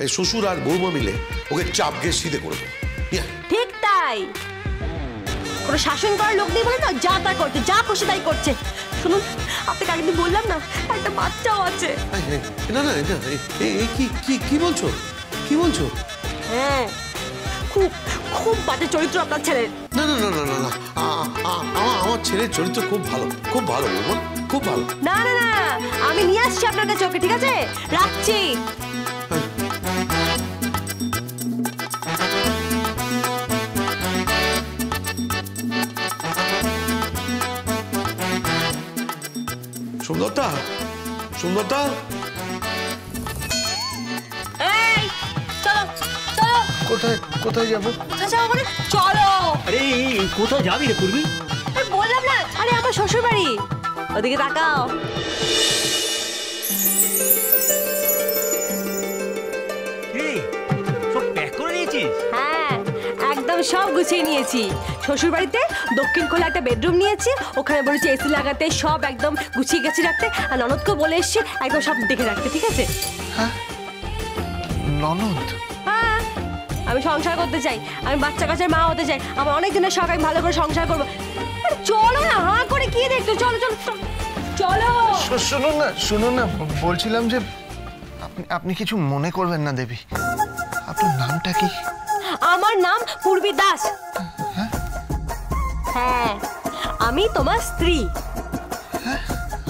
এই শ্বশুর আর বৌমা মিলে ওকে চাপ গিয়ে সিধে করে দেবো। ঠিক তাই, কোনো শাসন করার লোক নেই বলে না, যা তা করছে, যা খুশি তাই করছে। শুনুন, আপনাকে আগের বললাম না একটা বাচ্চাও আছে। না না কি বলছো, কি বলছো? হ্যাঁ, খুব খুব বাজে চরিত্র আপনার ছেলের। না না না না না না, আমার ছেলের চরিত্র খুব ভালো, খুব ভালো বৌমা, খুব ভালো। না না না, আমি নিয়ে আসছি আপনার কাছে ওকে, ঠিক আছে? রাখছি। সুন্দরতা, সুন্দরতা, এই চলো চলো। কোথায় কোথায় যাবো? কোথায় যাবো মানে? চলো। আরে কোথায় যাবি রে পূর্বী? বললাম না, আরে আমার শ্বশুর বাড়ি, ওদিকে তাকাও। সব প্যাক করে নিয়েছিস? হ্যাঁ, একদম সব গুছিয়ে নিয়েছি। শ্বশুর বাড়িতে দক্ষিণ খোলা একটা বেডরুম নিয়েছি, ওখানে বলেছি এসি লাগাতে, সব একদম গুছিয়ে গেছি রাখতে। আর ননদকে বলে এসছি একদম সব দেখে রাখতে, ঠিক আছে? হ্যাঁ, ননদ? হ্যাঁ, আমি সংসার করতে চাই, আমি বাচ্চা কাচ্চার মা হতে চাই, আমার অনেক দিনের শখ, আমি ভালো করে সংসার করবো। চলো না, হাঁ করে কি দেখছো? চলো চলো চলো। শুনুন না, বলছিলাম যে আপনি কিছু মনে করবেন না দেবী, আপনার নামটা কি? আমার নাম পূর্বী দাস। হ্যাঁ, আমি তোমার স্ত্রী।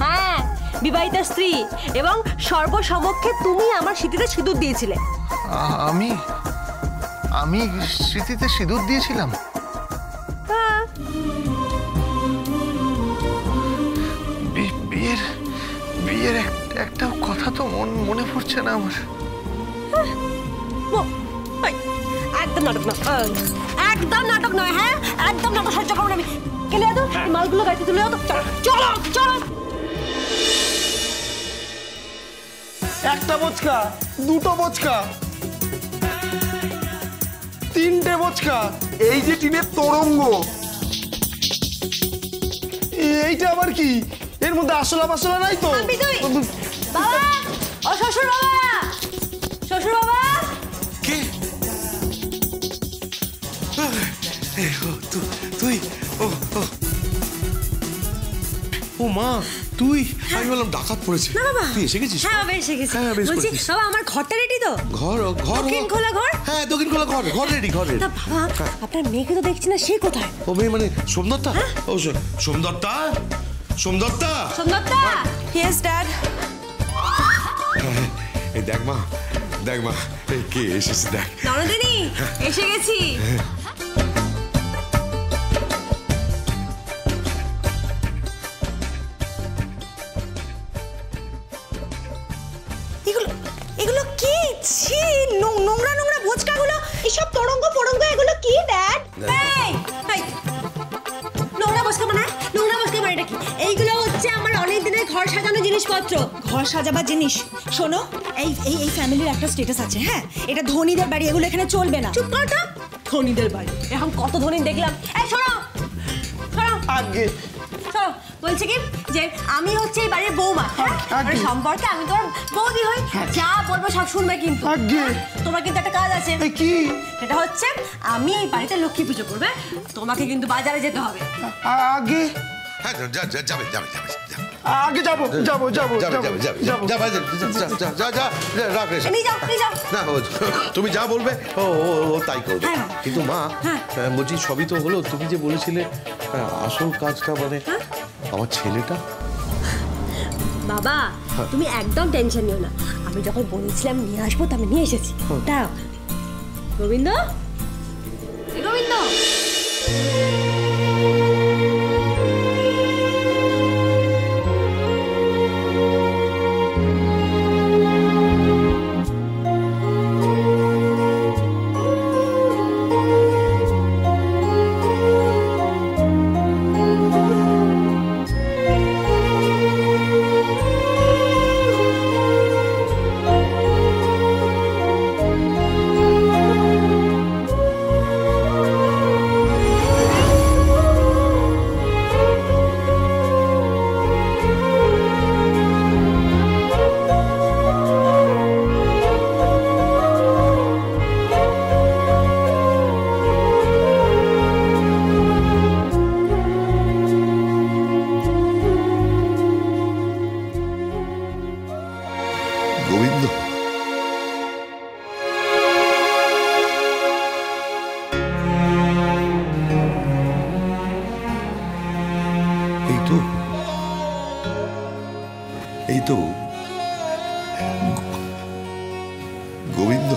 হ্যাঁ, বিবাহিত স্ত্রী, এবং সর্বসমক্ষে তুমি আমার স্মৃতিতে সিঁদুর দিয়েছিলে। আমি স্মৃতিতে সিঁদুর দিয়েছিলাম? হ্যাঁ। বিয়ের একটা কথা তো মনে পড়ছে না আমার। একদম নাটক নয়, একদম নাটক নয়। হ্যাঁ, একদম নাটক সহ্য করবো না আমি। কেলে তো মালগুলো গাড়িতে তুলে তো। চলো চলো। একটা বোচকা, দুটো বোচকা, তিনটে বোচকা, এই যে টিনের তরঙ্গ, এইটা আবার কি? এর মধ্যে আসলা পাসলা নাই তো? বাবা, ও শ্বশুর বাবা, শ্বশুর বাবা। কে? তুই? ও মা, তুই? আমি বললাম ডাকাত পড়েছে। না বাবা, তুই এসে গেছিস? হ্যাঁ বাবা, এসে গেছি। হ্যাঁ, বেশ বলছি করেছিস। বাবা, আমার ঘরটা রেডি তো? ঘর দক্ষিণ খোলা ঘর? হ্যাঁ, দক্ষিণ খোলা ঘর, ঘর রেডি, ঘর রেডি। তা বাবা, আপনার মেয়েকে তো দেখছি না, সে কোথায়? ও মেয়ে মানে সোমদত্তা? ও সোমদত্তা, সোমদত্তা, সোমদত্তা। Yes dad. এই দেখ মা, এই কে এসেছে দেখ। ননদিনী, এসে গেছি। এগুলো কি? ছি, নোংরা নোংরা ভোজকাগুলো, এসব তরঙ্গ পরঙ্গ, এগুলো কি ড্যাড? এই নোংরা ভোজকা মানে? নোংরা ভোজকা মানে কি? এইগুলো হচ্ছে আমার অনেক দিনের ঘর সাজানো জিনিসপত্র। ঘর সাজাবার জিনিস? শোনো, এই ফ্যামিলির একটা স্ট্যাটাস আছে। হ্যাঁ, এটা ধনীদের বাড়ি, এগুলো এখানে চলবে না। চুপ করো তো। ধনীদের বাড়ি? এখন কত ধনী দেখলাম। এই শোনো শোনো, আগে শোনো, বলছি কি যে আমি হচ্ছে এই বাড়ির বৌমা। মানে সম্পর্কে আমি তোর বৌদি হই, যা বলবো সব শুনবে কিন্তু। তোমার কিন্তু একটা কাজ আছে। কি? সেটা হচ্ছে আমি এই বাড়িতে লক্ষ্মী পুজো করবে, তোমাকে কিন্তু বাজারে যেতে হবে। আগে? হ্যাঁ, যাবে। আগে যাবো। না, তুমি যা বলবে ও তাই করবে। কিন্তু মা, বলছি সবই তো হলো, তুমি যে বলেছিলে আসল কাজটা মানে আমার ছেলেটা। বাবা, তুমি একদম টেনশন নিও না, আমি যখন বলেছিলাম নিয়ে আসবো তো আমি নিয়ে এসেছি। দাও গোবিন্দ, গোবিন্দ। কিন্তু গোবিন্দ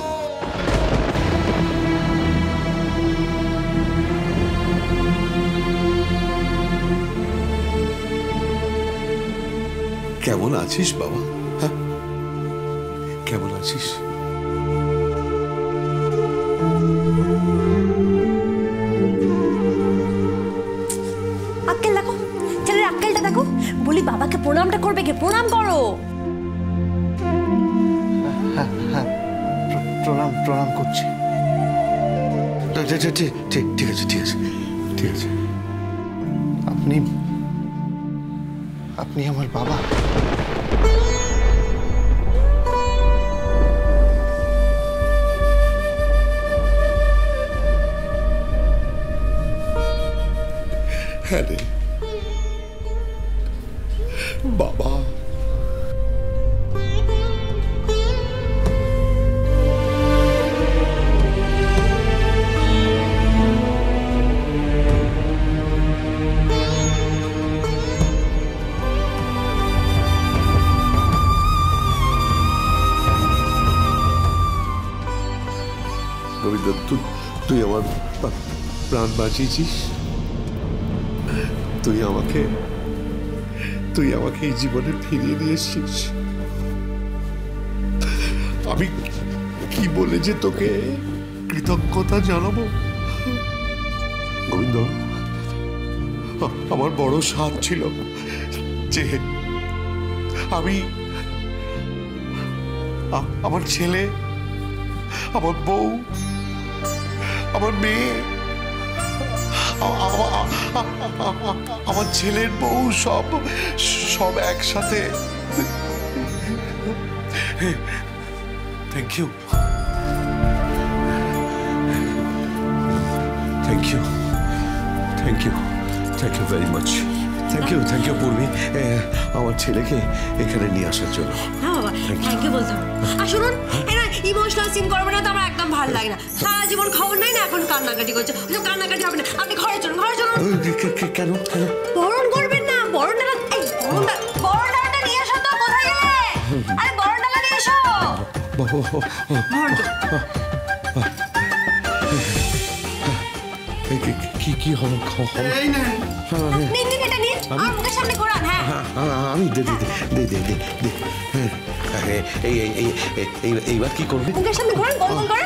কেমন আছিস বাবা? হ্যাঁ, কেমন আছিস? আক্কেল দেখো, ছেলের আক্কেলটা দেখো। বলি বাবাকে প্রণামটা করবে কে? প্রণাম করো। হ্যাঁ হ্যাঁ, প্রণাম প্রণাম করছি। ঠিক আছে ঠিক আছে ঠিক আছে। আপনি আপনি আমার বাবা? হ্যাঁ রে বাবা। গোবিন্দ, তুই আমার প্রাণ বাঁচিয়েছিস। তুই আমাকে এই জীবনে ফিরিয়ে নিয়ে এসেছিস। আমি কি বলে যে তোকে কৃতজ্ঞতা জানাবো গোবিন্দ। আমার বড় সাধ ছিল যে আমি আমার ছেলে, আমার বউ, আমার মেয়ে, আমার ছেলের বউ সব একসাথে। Thank you thank you thank you thank you very much. Thank you Purbi, আমার ছেলেকে এখানে নিয়ে আসার জন্য। হ্যাঁ বাবা, থ্যাংক ইউ বলতে হবে। আর শুনুন, এরা ইমোশনাল সিন করবে না তো আমার একদম ভালো লাগে না। সারা জীবন খবর নাই না, এখন কান্নাকাটি করছে। কান্নাকাটি হবে না, আপনি ঘরে চলুন, ঘরে চলুন। কেন? বরণ করবেন না, বরণ ডালা, এই বরণ ডালাটা নিয়ে এসো তো। কোথায় গেলে? আরে বরণ ডালা নিয়ে এসো। কি হবে? নিন নিন, এটা নিন, আর মুখের সামনে ঘোরান। হ্যাঁ আমি এইবার কি করবে? মুখের সামনে ঘোরান, গোল গোল করে।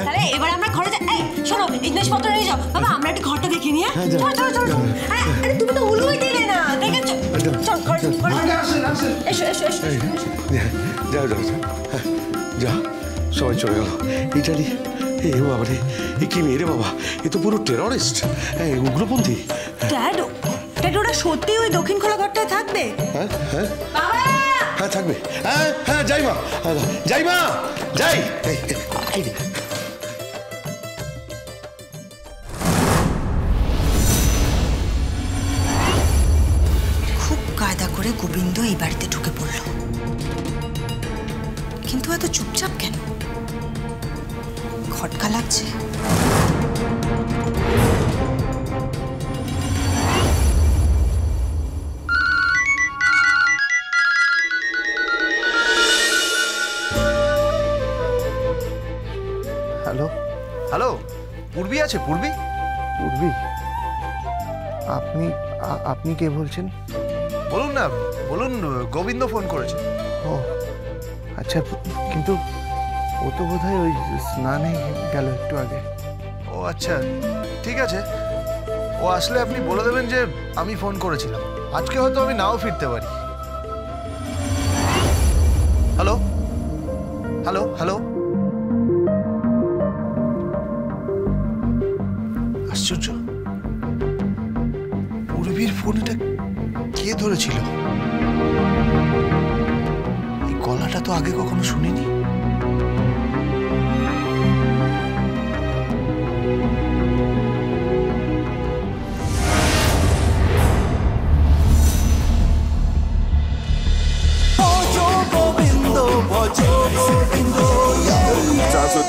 তাহলে এবার আমরা ঘরে যাই। এই শোনো, জিনিসপত্র নিয়ে যাও। বাবা, আমরা একটু ঘরটা দেখে নিয়ে। চলো চলো চলো। আরে তুমি তো উলুই দিলে না, দেখেছো? চল ঘরে এসো এসো এসো। যা, সবাই চলে গেল। ইটালি, বাবা রে, এ কি মেয়ে রে বাবা! এ তো পুরো টেররিস্ট, উগ্রপন্থী। ড্যাড, ওরা সত্যি ওই দক্ষিণ খোলা ঘরটায় থাকবে? হ্যাঁ হ্যাঁ বাবা, হ্যাঁ থাকবে। হ্যাঁ হ্যাঁ, যাই মা, যাই মা, যাই। খুব কায়দা করে গোবিন্দ এই বাড়িতে ঢুকে পড়ল, কিন্তু এত চুপচাপ কেন? খটকা লাগছে। হ্যালো হ্যালো, পূর্বী আছে? পূর্বী? পূর্বী, আপনি কে বলছেন? বলুন না, বলুন। গোবিন্দ ফোন করেছে। ও আচ্ছা, কিন্তু ও তো বোধহয় ওই স্নানে গেল একটু আগে। ও আচ্ছা, ঠিক আছে। ও আসলে আপনি বলে দেবেন যে আমি ফোন করেছিলাম। আজকে হয়তো আমি নাও ফিরতে পারি। হ্যালো হ্যালো হ্যালো, আশ্চর্য, পূর্বীর ফোনটা কে ধরেছিল? এই গলাটা তো আগে কখনো শুনিনি।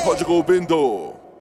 ভজ গোবিন্দ।